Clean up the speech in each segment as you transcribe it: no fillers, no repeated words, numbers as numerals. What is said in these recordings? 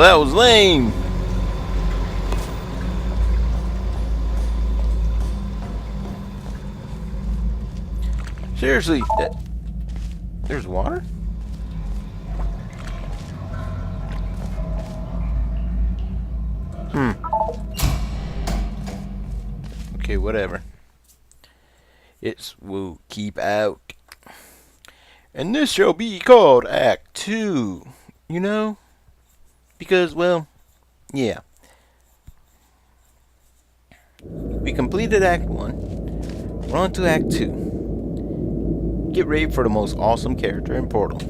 Oh, that was lame. Seriously, there's water? Okay, whatever. We'll keep out. And this shall be called Act 2. You know? Because, well, yeah. We completed Act 1. We're on to Act 2. Get ready for the most awesome character in Portal.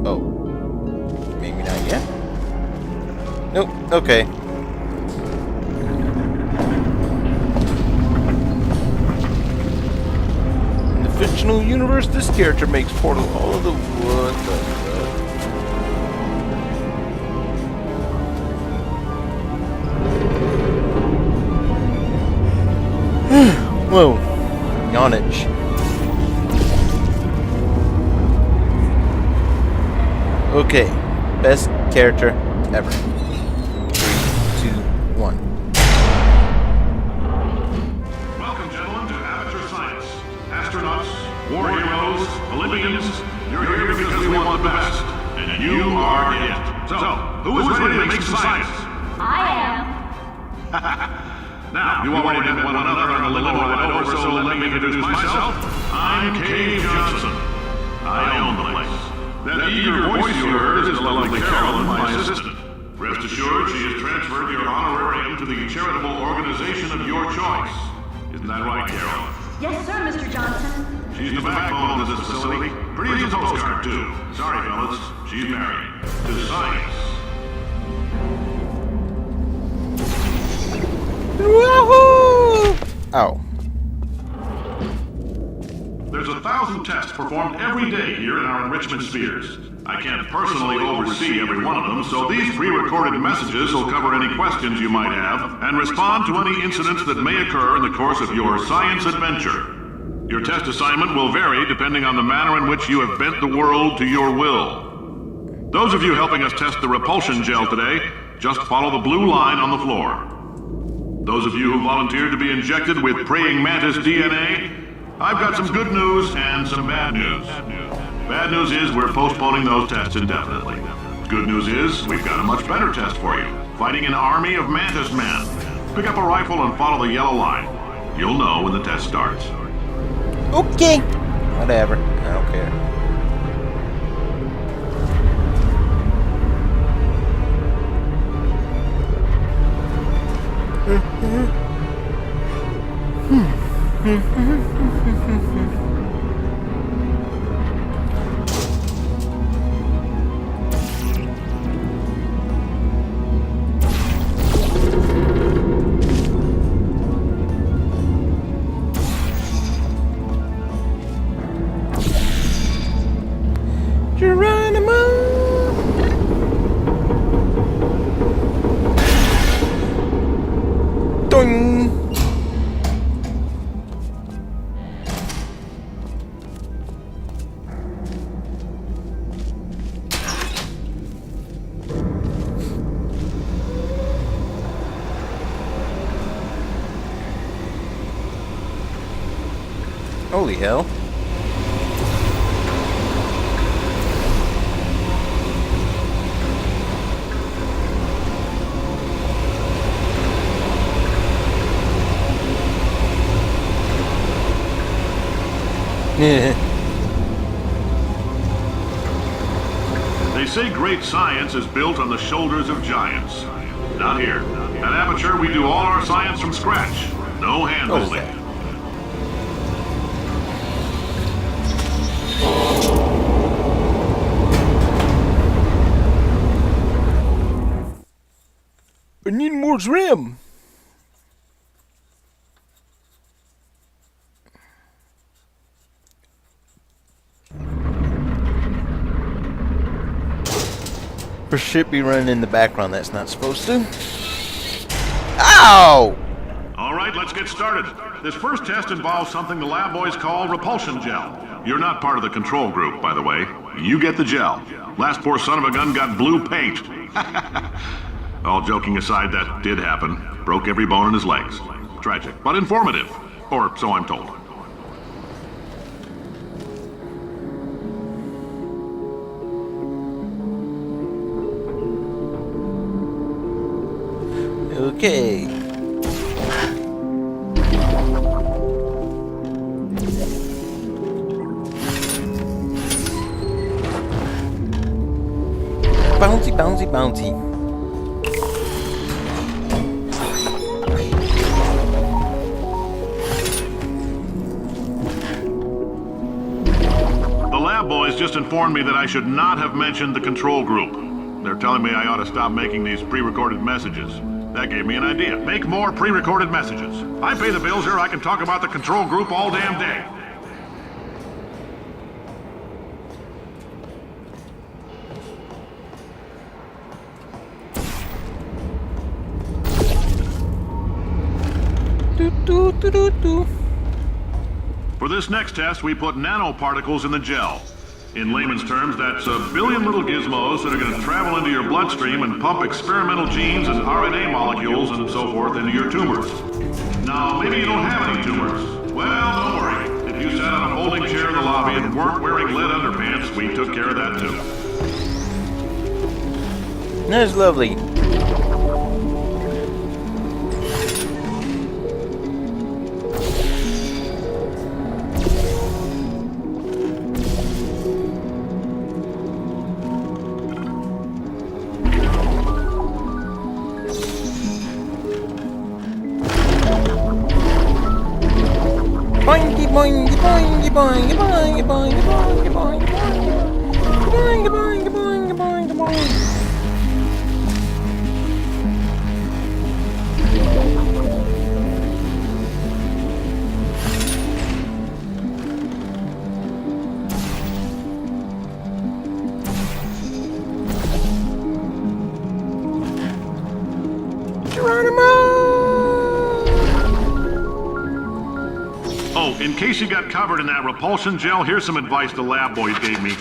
Oh. Maybe not yet? Nope. Okay. In the fictional universe, this character makes Portal all of the what the Whoa. Yawnage. Okay. Best character ever. 3, 2, 1. Welcome, gentlemen, to Amateur Science. Astronauts, war heroes, Olympians, you're here because we want the best. And you are it. So, who is ready to make some science? I am. Now, you already met one another on the limo ride over, so let me introduce myself. I'm Cave Johnson. I own the place. That eager voice you heard is the lovely Carolyn, my assistant. Rest assured, she has transferred your honorarium to the charitable organization of your choice. Isn't that right, Carolyn? Yes, sir, Mr. Johnson. She's the backbone of this facility. Pretty as a postcard, too. Sorry, fellas. She's married. To science. Woohoo! Ow. There's 1,000 tests performed every day here in our enrichment spheres. I can't personally oversee every one of them, so these pre-recorded messages will cover any questions you might have and respond to any incidents that may occur in the course of your science adventure. Your test assignment will vary depending on the manner in which you have bent the world to your will. Those of you helping us test the Repulsion Gel today, just follow the blue line on the floor. Those of you who volunteered to be injected with praying mantis DNA, I've got some good news and some bad news. Bad news is we're postponing those tests indefinitely. Good news is we've got a much better test for you. Fighting an army of mantis men. Pick up a rifle and follow the yellow line. You'll know when the test starts. Okay. Whatever. I don't care. Holy hell. They say great science is built on the shoulders of giants. Not here. At Amateur, we do all our science from scratch. No hand-holding. I need more RAM. Or shit be running in the background that's not supposed to. Ow! All right, let's get started. This first test involves something the lab boys call Repulsion Gel. You're not part of the control group, by the way. You get the gel. Last poor son of a gun got blue paint. All joking aside, that did happen. Broke every bone in his legs. Tragic, but informative. Or so I'm told. Okay. Bouncy, bouncy, bouncy. The lab boys just informed me that I should not have mentioned the control group. They're telling me I ought to stop making these pre-recorded messages. That gave me an idea. Make more pre-recorded messages. I pay the bills here, I can talk about the control group all damn day. For this next test, we put nanoparticles in the gel. In layman's terms, that's a billion little gizmos that are going to travel into your bloodstream and pump experimental genes and RNA molecules and so forth into your tumors. Now, maybe you don't have any tumors. Well, don't worry. If you sat on a folding chair in the lobby and weren't wearing lead underpants, we took care of that too. That's lovely. Boingy boingy boingy boingy boingy boingy boingy boingy boingy boingy boingy boingy boingy. Oh, in case you got covered in that repulsion gel, here's some advice the lab boys gave me.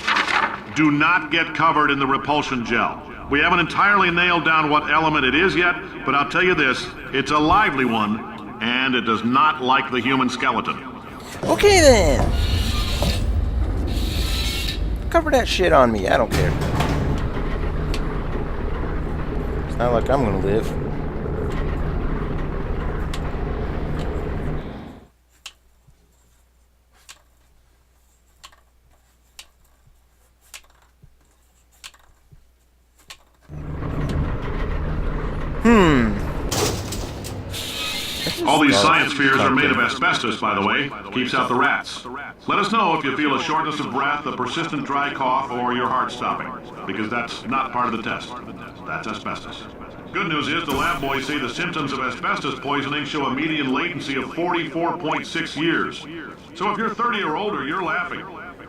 Do not get covered in the repulsion gel. We haven't entirely nailed down what element it is yet, but I'll tell you this, it's a lively one, and it does not like the human skeleton. Okay then. Cover that shit on me. I don't care. It's not like I'm gonna live. All these science spheres are made of asbestos, by the way. Keeps out the rats. Let us know if you feel a shortness of breath, a persistent dry cough, or your heart stopping. Because that's not part of the test. That's asbestos. Good news is the lab boys say the symptoms of asbestos poisoning show a median latency of 44.6 years. So if you're 30 or older, you're laughing.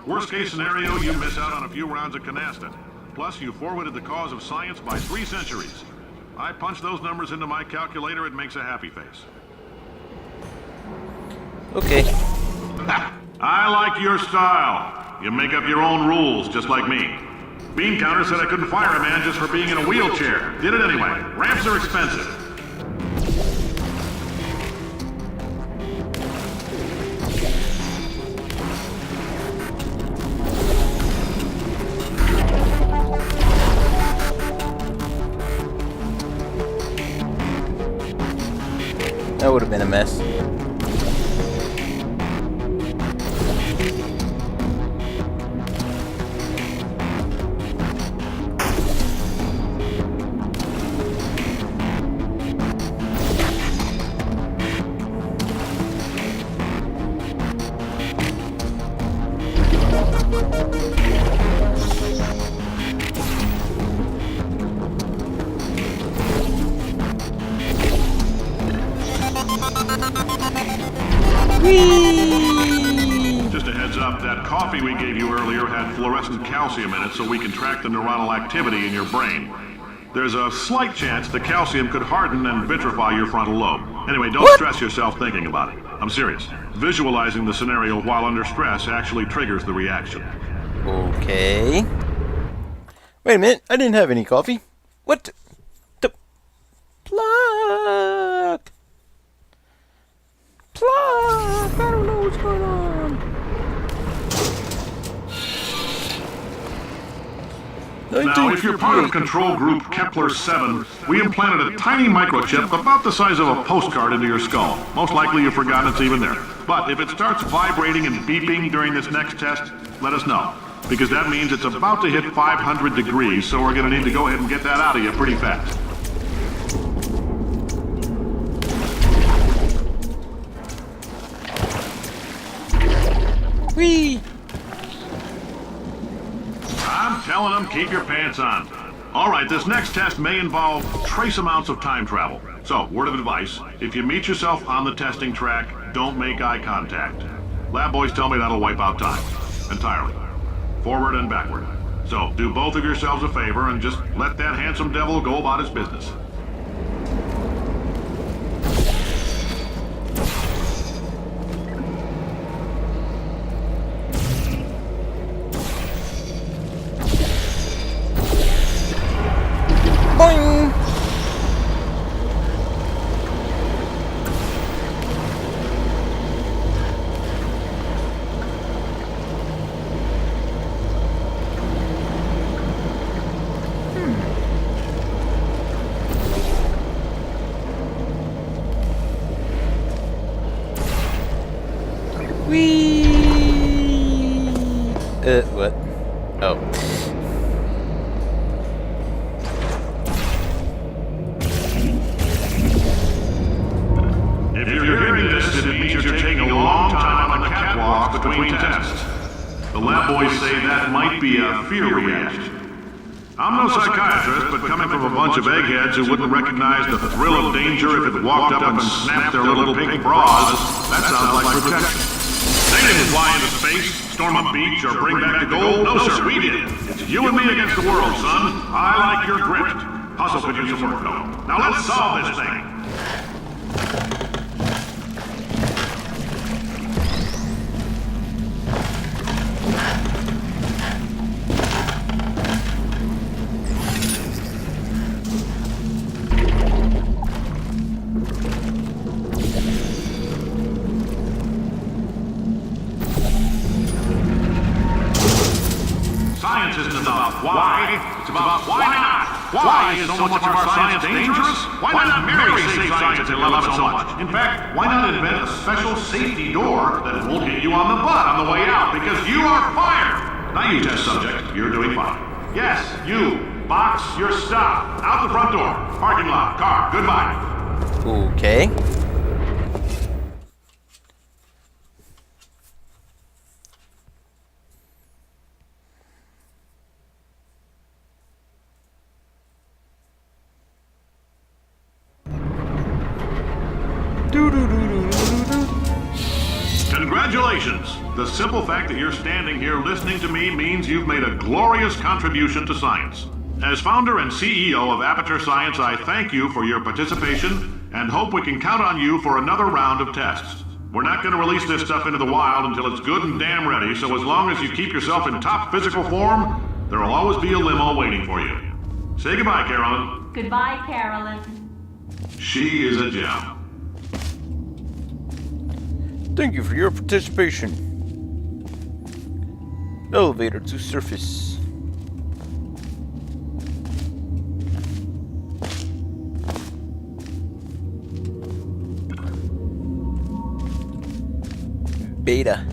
Worst case scenario, you miss out on a few rounds of canastin. Plus, you forwarded the cause of science by 3 centuries. I punch those numbers into my calculator, it makes a happy face. Okay. I like your style. You make up your own rules, just like me. Bean Counter said I couldn't fire a man just for being in a wheelchair. Did it anyway. Ramps are expensive. That would have been a mess. Just a heads up, that coffee we gave you earlier had fluorescent calcium in it so we can track the neuronal activity in your brain. There's a slight chance the calcium could harden and vitrify your frontal lobe. Anyway, don't stress yourself thinking about it. I'm serious. Visualizing the scenario while under stress actually triggers the reaction. Okay. Wait a minute, I didn't have any coffee. What the plug? Plug! I don't know what's going on. Now, if you're part of Control Group Kepler-7, we implanted a tiny microchip about the size of a postcard into your skull. Most likely you've forgotten it's even there. But if it starts vibrating and beeping during this next test, let us know. Because that means it's about to hit 500 degrees, so we're going to need to go ahead and get that out of you pretty fast. Whee! I'm telling them, keep your pants on. All right, this next test may involve trace amounts of time travel. So, word of advice, if you meet yourself on the testing track, don't make eye contact. Lab boys tell me that'll wipe out time. Entirely. Forward and backward. So, do both of yourselves a favor and just let that handsome devil go about his business. Boing! Whee! What? Oh. If you're hearing this, it means you're taking a long time on the catwalk between tests. The lab boys say that might be a fear reaction. I'm no psychiatrist, but coming from a bunch of eggheads who wouldn't recognize the thrill of danger if it walked up and snapped their little pink bras, that sounds like protection. They didn't fly into space, storm a beach, or bring back the gold. No, sir, we did. It's you and me against the world, son. I like your grit. Hustle could use some work, though. Now let's solve this thing. Science isn't about why, it's about why not. Why is so much of our science dangerous? Why not Mary save science if you love it so much? In fact, why not invent a special safety door that won't hit you on the butt on the way out, because you are fired. Now you test subject, you're doing fine. Yes, you, box your stuff. Out the front door, parking lot, car, goodbye. Okay. Congratulations! The simple fact that you're standing here listening to me means you've made a glorious contribution to science. As founder and CEO of Aperture Science, I thank you for your participation and hope we can count on you for another round of tests. We're not going to release this stuff into the wild until it's good and damn ready, so as long as you keep yourself in top physical form, there will always be a limo waiting for you. Say goodbye, Carolyn. Goodbye, Carolyn. She is a gem. Thank you for your participation. Elevator to surface. Beta.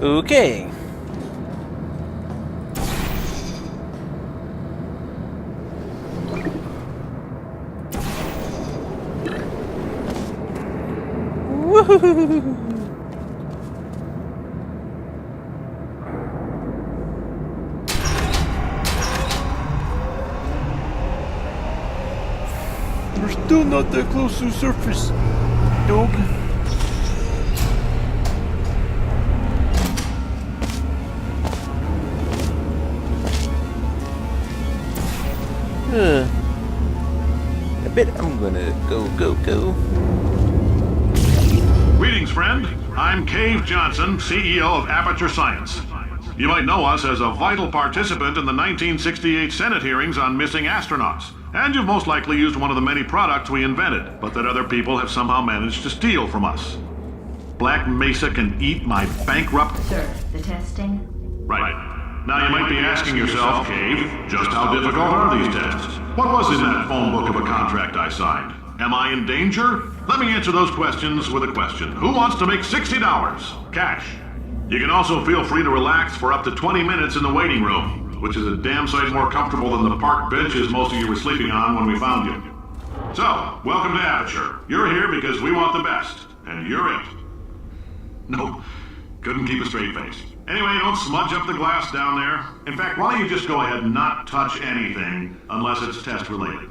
Okay. Woohoo! We're still not that close to the surface. dog. I bet I'm gonna go. Greetings, friend. I'm Cave Johnson, CEO of Aperture Science. You might know us as a vital participant in the 1968 Senate hearings on missing astronauts. And you've most likely used one of the many products we invented, but that other people have somehow managed to steal from us. Black Mesa can eat my bankrupt... Sir, the testing? Right. Now you might be asking yourself, Cave, just how difficult are these tests? What was in that phone book of a contract I signed? Am I in danger? Let me answer those questions with a question. Who wants to make $60? Cash. You can also feel free to relax for up to 20 minutes in the waiting room, which is a damn sight more comfortable than the park benches most of you were sleeping on when we found you. So, welcome to Aperture. You're here because we want the best, and you're it. Nope, couldn't keep a straight face. Anyway, don't smudge up the glass down there. In fact, why don't you just go ahead and not touch anything unless it's test related.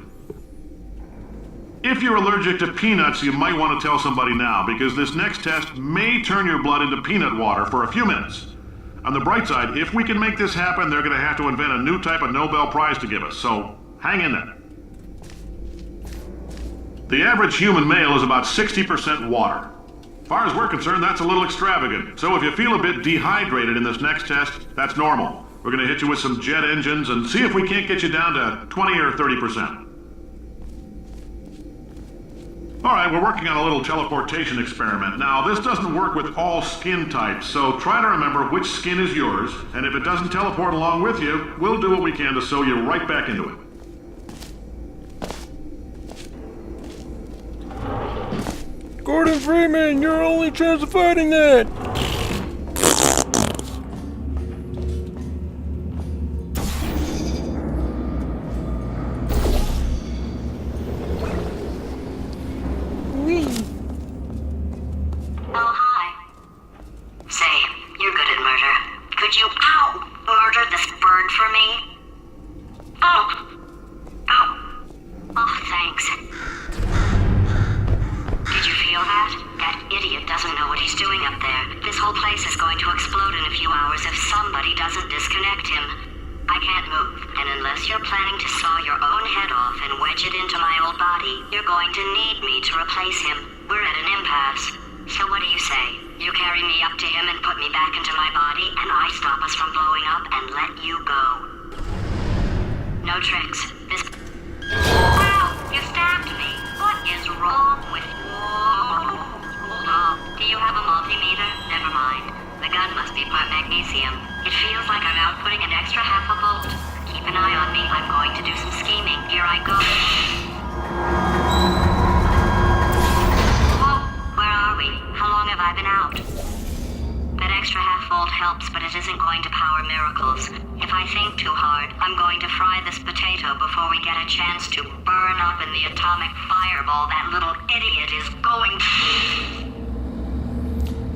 If you're allergic to peanuts, you might want to tell somebody now, because this next test may turn your blood into peanut water for a few minutes. On the bright side, if we can make this happen, they're going to have to invent a new type of Nobel Prize to give us, so hang in there. The average human male is about 60% water. As far as we're concerned, that's a little extravagant, so if you feel a bit dehydrated in this next test, that's normal. We're going to hit you with some jet engines and see if we can't get you down to 20 or 30%. Alright, we're working on a little teleportation experiment. Now, this doesn't work with all skin types, so try to remember which skin is yours, and if it doesn't teleport along with you, we'll do what we can to sew you right back into it. Gordon Freeman, your only chance of fighting that!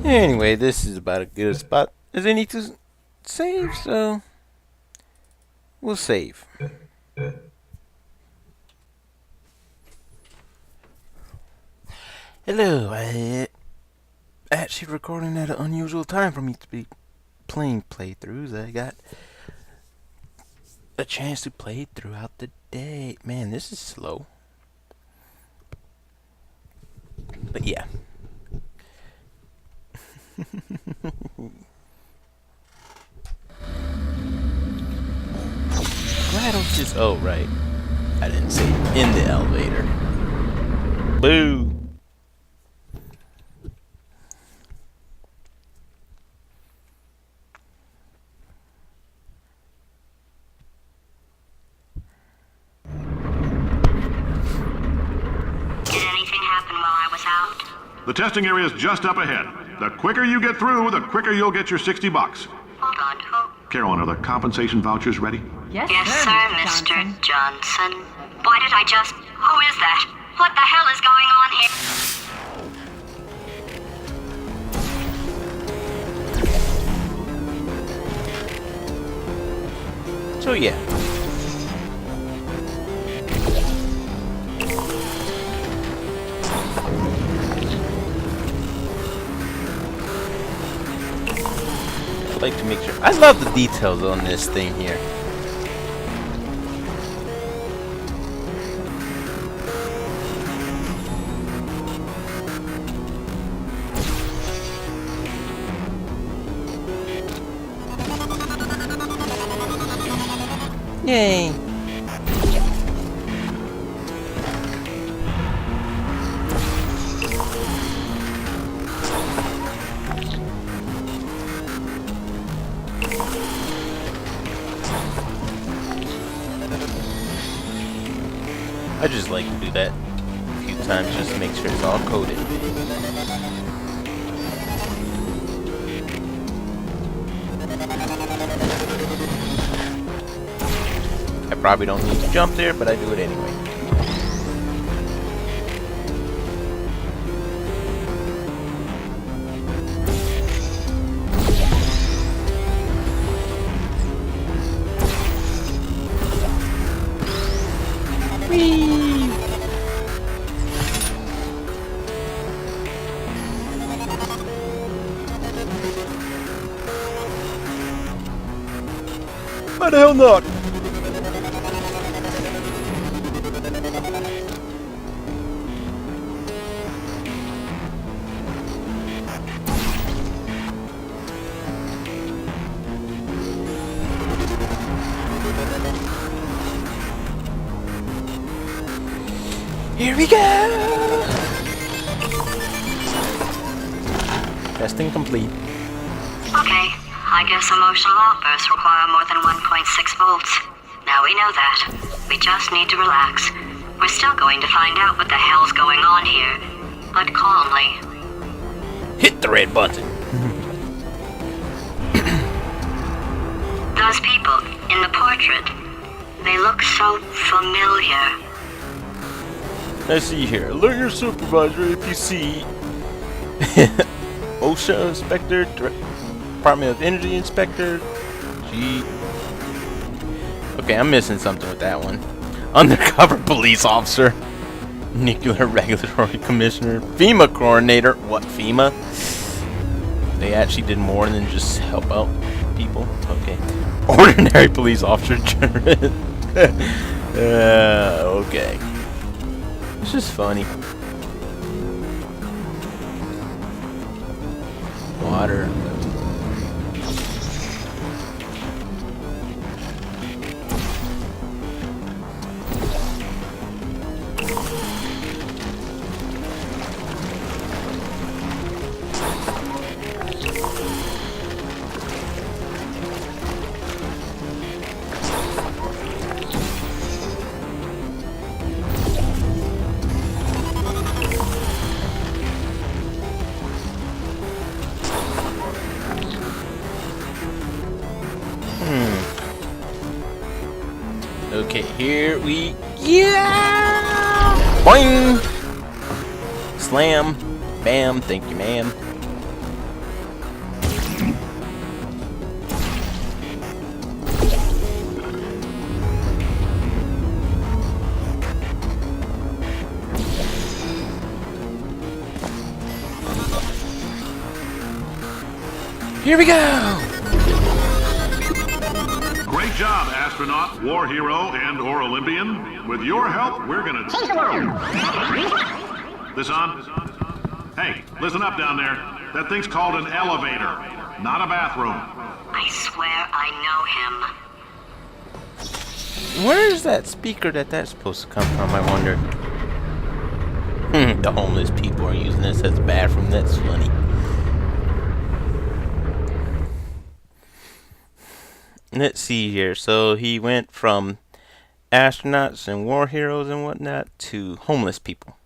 Anyway, this is about as good a spot as any to save, so we'll save. Hello, I actually recording at an unusual time for me to be playing playthroughs. I got a chance to play throughout the day. Man, this is slow. But yeah. Why don't just... Oh, right. I didn't say in the elevator. Boo! Did anything happen while I was out? The testing area is just up ahead. The quicker you get through, the quicker you'll get your $60. Hold on, who? Carolyn, are the compensation vouchers ready? Yes, Yes, sir, Mr. Johnson. Why did I just... Who is that? What the hell is going on here? So yeah. like to make sure. I love the details on this thing here. Yay! I just like to do that a few times just to make sure it's all coded. I probably don't need to jump there, but I do it anyway. Whee! Why the hell not? Here we go! Testing complete. Okay, I guess emotional outbursts require more than 1.6 volts. Now we know that. We just need to relax. We're still going to find out what the hell's going on here, but calmly. Hit the red button. Those people in the portrait, they look so familiar. Let's see here. Alert your supervisor if you see OSHA inspector, Department of Energy inspector. Gee. Okay, I'm missing something with that one. Undercover police officer, nuclear regulatory commissioner, FEMA coordinator. What, FEMA? They actually did more than just help out people. Okay. Ordinary police officer. Okay. It's just funny. Water. Okay, here we boing! Slam, bam, thank you, ma'am. Here we go! Great job, astronaut, war hero, and/or Olympian. With your help, we're gonna change the world. This on? Hey, listen up down there. That thing's called an elevator, not a bathroom. I swear I know him. Where is that speaker that's supposed to come from, I wonder? The homeless people are using this as a bathroom. That's funny. Let's see here. So he went from astronauts and war heroes and whatnot to homeless people.